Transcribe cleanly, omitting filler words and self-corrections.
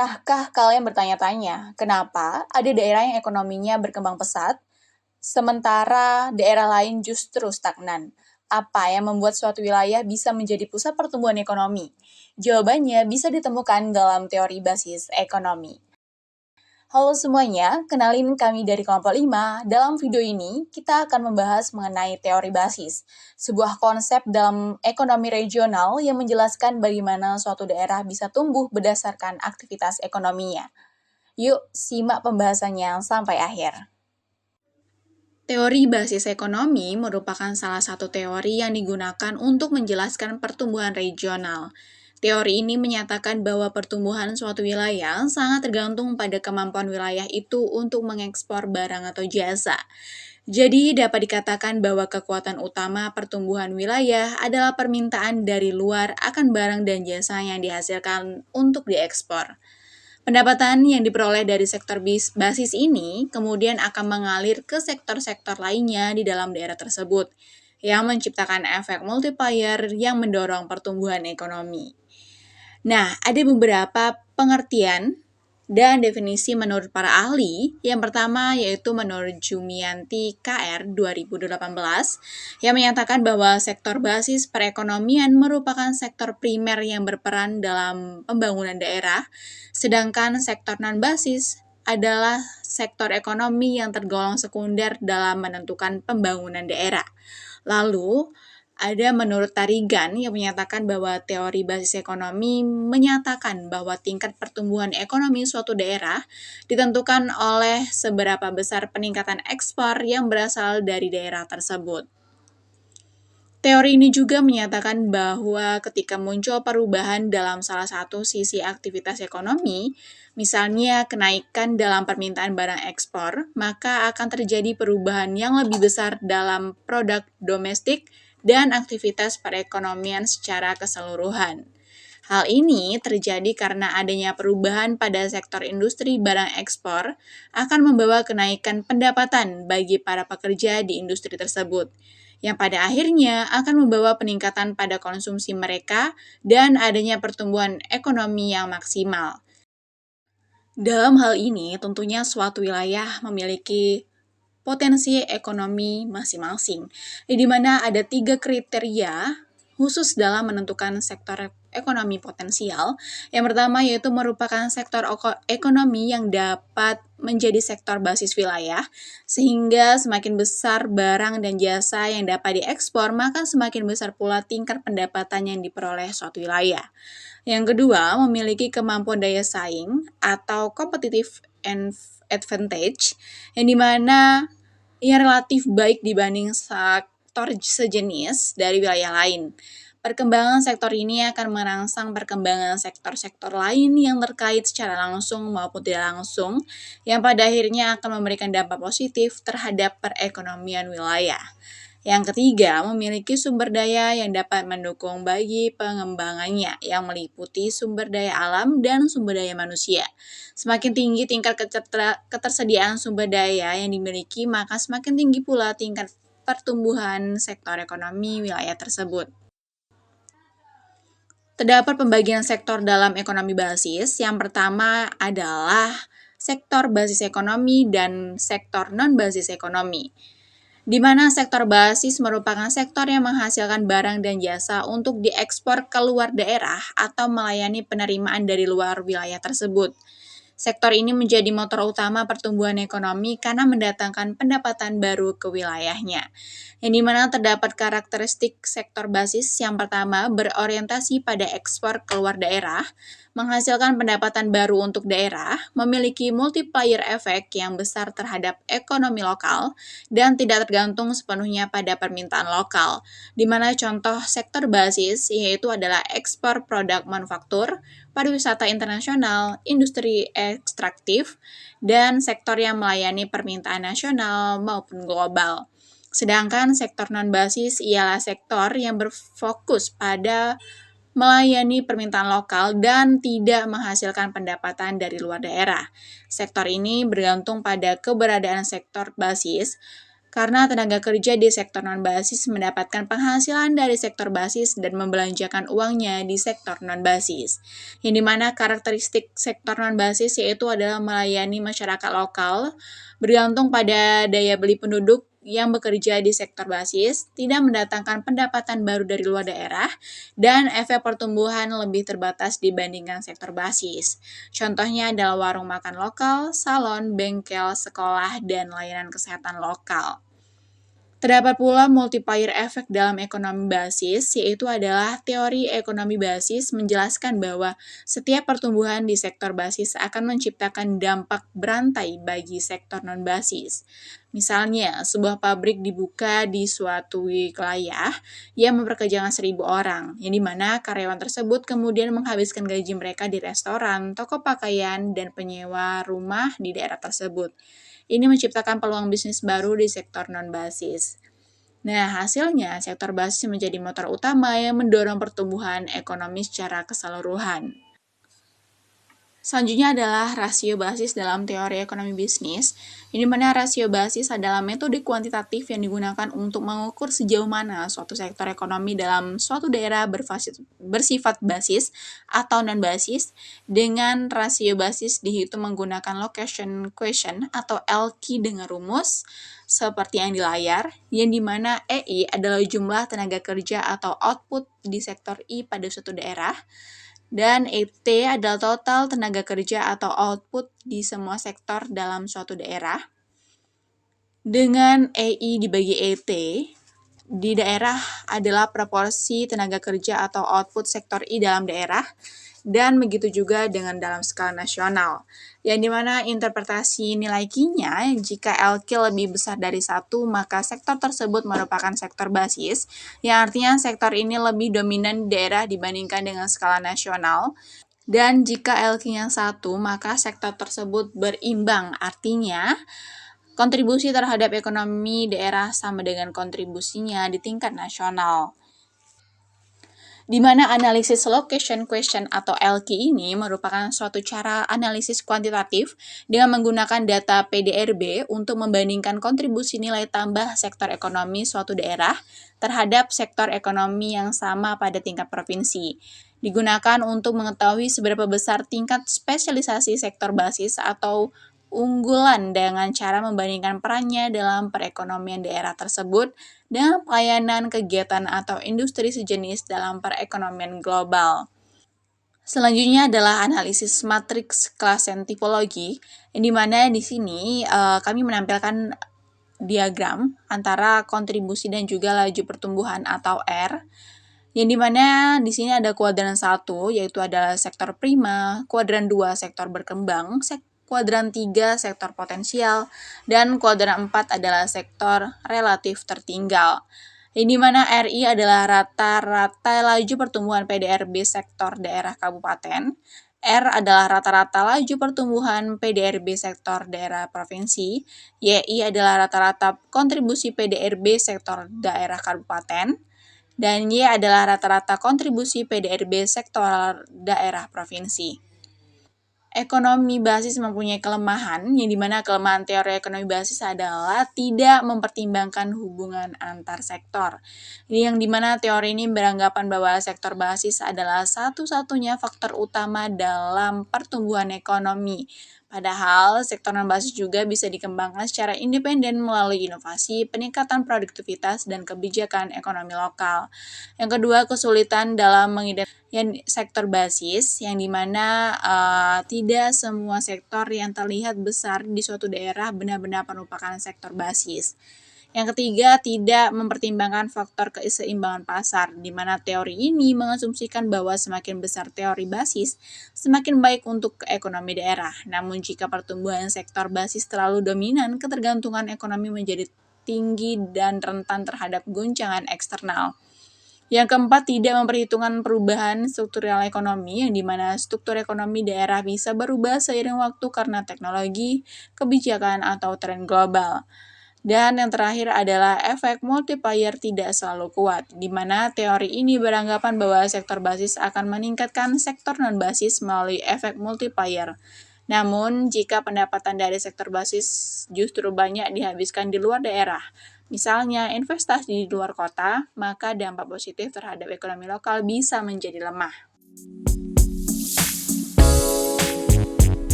Pernahkah kalian bertanya-tanya, kenapa ada daerah yang ekonominya berkembang pesat, sementara daerah lain justru stagnan? Apa yang membuat suatu wilayah bisa menjadi pusat pertumbuhan ekonomi? Jawabannya bisa ditemukan dalam teori basis ekonomi. Halo semuanya, kenalin kami dari kelompok 5. Dalam video ini, kita akan membahas mengenai teori basis, sebuah konsep dalam ekonomi regional yang menjelaskan bagaimana suatu daerah bisa tumbuh berdasarkan aktivitas ekonominya. Yuk, simak pembahasannya sampai akhir. Teori basis ekonomi merupakan salah satu teori yang digunakan untuk menjelaskan pertumbuhan regional. Teori ini menyatakan bahwa pertumbuhan suatu wilayah sangat tergantung pada kemampuan wilayah itu untuk mengekspor barang atau jasa. Jadi, dapat dikatakan bahwa kekuatan utama pertumbuhan wilayah adalah permintaan dari luar akan barang dan jasa yang dihasilkan untuk diekspor. Pendapatan yang diperoleh dari sektor basis ini kemudian akan mengalir ke sektor-sektor lainnya di dalam daerah tersebut, yang menciptakan efek multiplier yang mendorong pertumbuhan ekonomi. Nah, ada beberapa pengertian dan definisi menurut para ahli. Yang pertama yaitu menurut Jumianti KR 2018 yang menyatakan bahwa sektor basis perekonomian merupakan sektor primer yang berperan dalam pembangunan daerah, sedangkan sektor non-basis adalah sektor ekonomi yang tergolong sekunder dalam menentukan pembangunan daerah. Lalu, ada menurut Tarigan yang menyatakan bahwa teori basis ekonomi menyatakan bahwa tingkat pertumbuhan ekonomi suatu daerah ditentukan oleh seberapa besar peningkatan ekspor yang berasal dari daerah tersebut. Teori ini juga menyatakan bahwa ketika muncul perubahan dalam salah satu sisi aktivitas ekonomi, misalnya kenaikan dalam permintaan barang ekspor, maka akan terjadi perubahan yang lebih besar dalam produk domestik dan aktivitas perekonomian secara keseluruhan. Hal ini terjadi karena adanya perubahan pada sektor industri barang ekspor akan membawa kenaikan pendapatan bagi para pekerja di industri tersebut, yang pada akhirnya akan membawa peningkatan pada konsumsi mereka dan adanya pertumbuhan ekonomi yang maksimal. Dalam hal ini, tentunya suatu wilayah memiliki potensi ekonomi masing-masing, di mana ada 3 kriteria khusus dalam menentukan sektor ekonomi potensial. Yang pertama yaitu merupakan sektor ekonomi yang dapat menjadi sektor basis wilayah, sehingga semakin besar barang dan jasa yang dapat diekspor, maka semakin besar pula tingkat pendapatan yang diperoleh suatu wilayah. Yang kedua, memiliki kemampuan daya saing atau competitive advantage, yang dimana ia relatif baik dibanding sektor sejenis dari wilayah lain. Perkembangan sektor ini akan merangsang perkembangan sektor-sektor lain yang terkait secara langsung maupun tidak langsung, yang pada akhirnya akan memberikan dampak positif terhadap perekonomian wilayah. Yang ketiga, memiliki sumber daya yang dapat mendukung bagi pengembangannya, yang meliputi sumber daya alam dan sumber daya manusia. Semakin tinggi tingkat ketersediaan sumber daya yang dimiliki, maka semakin tinggi pula tingkat pertumbuhan sektor ekonomi wilayah tersebut. Terdapat pembagian sektor dalam ekonomi basis. Yang pertama adalah sektor basis ekonomi dan sektor non-basis ekonomi, di mana sektor basis merupakan sektor yang menghasilkan barang dan jasa untuk diekspor ke luar daerah atau melayani penerimaan dari luar wilayah tersebut. Sektor ini menjadi motor utama pertumbuhan ekonomi karena mendatangkan pendapatan baru ke wilayahnya, yang dimana terdapat karakteristik sektor basis. Yang pertama, berorientasi pada ekspor ke luar daerah, menghasilkan pendapatan baru untuk daerah, memiliki multiplier effect yang besar terhadap ekonomi lokal, dan tidak tergantung sepenuhnya pada permintaan lokal, di mana contoh sektor basis yaitu adalah ekspor produk manufaktur, pariwisata internasional, industri ekstraktif, dan sektor yang melayani permintaan nasional maupun global. Sedangkan sektor non-basis ialah sektor yang berfokus pada melayani permintaan lokal dan tidak menghasilkan pendapatan dari luar daerah. Sektor ini bergantung pada keberadaan sektor basis karena tenaga kerja di sektor non-basis mendapatkan penghasilan dari sektor basis dan membelanjakan uangnya di sektor non-basis. Yang dimana karakteristik sektor non-basis yaitu adalah melayani masyarakat lokal, bergantung pada daya beli penduduk yang bekerja di sektor basis, tidak mendatangkan pendapatan baru dari luar daerah, dan efek pertumbuhan lebih terbatas dibandingkan sektor basis. Contohnya adalah warung makan lokal, salon, bengkel, sekolah, dan layanan kesehatan lokal. Terdapat pula multiplier effect dalam ekonomi basis, yaitu adalah teori ekonomi basis menjelaskan bahwa setiap pertumbuhan di sektor basis akan menciptakan dampak berantai bagi sektor non-basis. Misalnya, sebuah pabrik dibuka di suatu wilayah yang memperkerjakan 1.000 orang, yang dimana karyawan tersebut kemudian menghabiskan gaji mereka di restoran, toko pakaian, dan penyewa rumah di daerah tersebut. Ini menciptakan peluang bisnis baru di sektor non-basis. Nah, hasilnya sektor basis menjadi motor utama yang mendorong pertumbuhan ekonomi secara keseluruhan. Selanjutnya adalah rasio basis dalam teori ekonomi bisnis, di mana rasio basis adalah metode kuantitatif yang digunakan untuk mengukur sejauh mana suatu sektor ekonomi dalam suatu daerah bersifat basis atau non-basis. Dengan rasio basis dihitung menggunakan location question atau LQ dengan rumus seperti yang di layar, yang dimana EI adalah jumlah tenaga kerja atau output di sektor I pada suatu daerah, dan ET adalah total tenaga kerja atau output di semua sektor dalam suatu daerah. Dengan EI dibagi ET, di daerah adalah proporsi tenaga kerja atau output sektor I dalam daerah, dan begitu juga dengan dalam skala nasional. Yang dimana interpretasi nilai Q-nya, jika LQ lebih besar dari 1, maka sektor tersebut merupakan sektor basis, yang artinya sektor ini lebih dominan di daerah dibandingkan dengan skala nasional. Dan jika LQ-nya 1, maka sektor tersebut berimbang, artinya kontribusi terhadap ekonomi daerah sama dengan kontribusinya di tingkat nasional. Di mana analisis location question atau LQ ini merupakan suatu cara analisis kuantitatif dengan menggunakan data PDRB untuk membandingkan kontribusi nilai tambah sektor ekonomi suatu daerah terhadap sektor ekonomi yang sama pada tingkat provinsi. Digunakan untuk mengetahui seberapa besar tingkat spesialisasi sektor basis atau unggulan dengan cara membandingkan perannya dalam perekonomian daerah tersebut dengan pelayanan kegiatan atau industri sejenis dalam perekonomian global. Selanjutnya adalah analisis matriks klasen tipologi, yang dimana di sini kami menampilkan diagram antara kontribusi dan juga laju pertumbuhan atau R, yang dimana di sini ada kuadran 1 yaitu adalah sektor prima, kuadran 2 sektor berkembang, kuadran 3 sektor potensial, dan kuadran 4 adalah sektor relatif tertinggal. Yang dimana RI adalah rata-rata laju pertumbuhan PDRB sektor daerah kabupaten, R adalah rata-rata laju pertumbuhan PDRB sektor daerah provinsi, YI adalah rata-rata kontribusi PDRB sektor daerah kabupaten, dan Y adalah rata-rata kontribusi PDRB sektor daerah provinsi. Ekonomi basis mempunyai kelemahan, yang dimana kelemahan teori ekonomi basis adalah tidak mempertimbangkan hubungan antar sektor. Yang dimana teori ini beranggapan bahwa sektor basis adalah satu-satunya faktor utama dalam pertumbuhan ekonomi. Padahal sektor non-basis juga bisa dikembangkan secara independen melalui inovasi, peningkatan produktivitas, dan kebijakan ekonomi lokal. Yang kedua, kesulitan dalam mengidentifikasi sektor basis, yang dimana tidak semua sektor yang terlihat besar di suatu daerah benar-benar merupakan sektor basis. Yang ketiga, tidak mempertimbangkan faktor keseimbangan pasar, di mana teori ini mengasumsikan bahwa semakin besar teori basis, semakin baik untuk ekonomi daerah. Namun jika pertumbuhan sektor basis terlalu dominan, ketergantungan ekonomi menjadi tinggi dan rentan terhadap guncangan eksternal. Yang keempat, tidak memperhitungkan perubahan struktural ekonomi, yang dimana struktur ekonomi daerah bisa berubah seiring waktu karena teknologi, kebijakan, atau tren global. Dan yang terakhir adalah efek multiplier tidak selalu kuat, di mana teori ini beranggapan bahwa sektor basis akan meningkatkan sektor non-basis melalui efek multiplier. Namun, jika pendapatan dari sektor basis justru banyak dihabiskan di luar daerah, misalnya investasi di luar kota, maka dampak positif terhadap ekonomi lokal bisa menjadi lemah.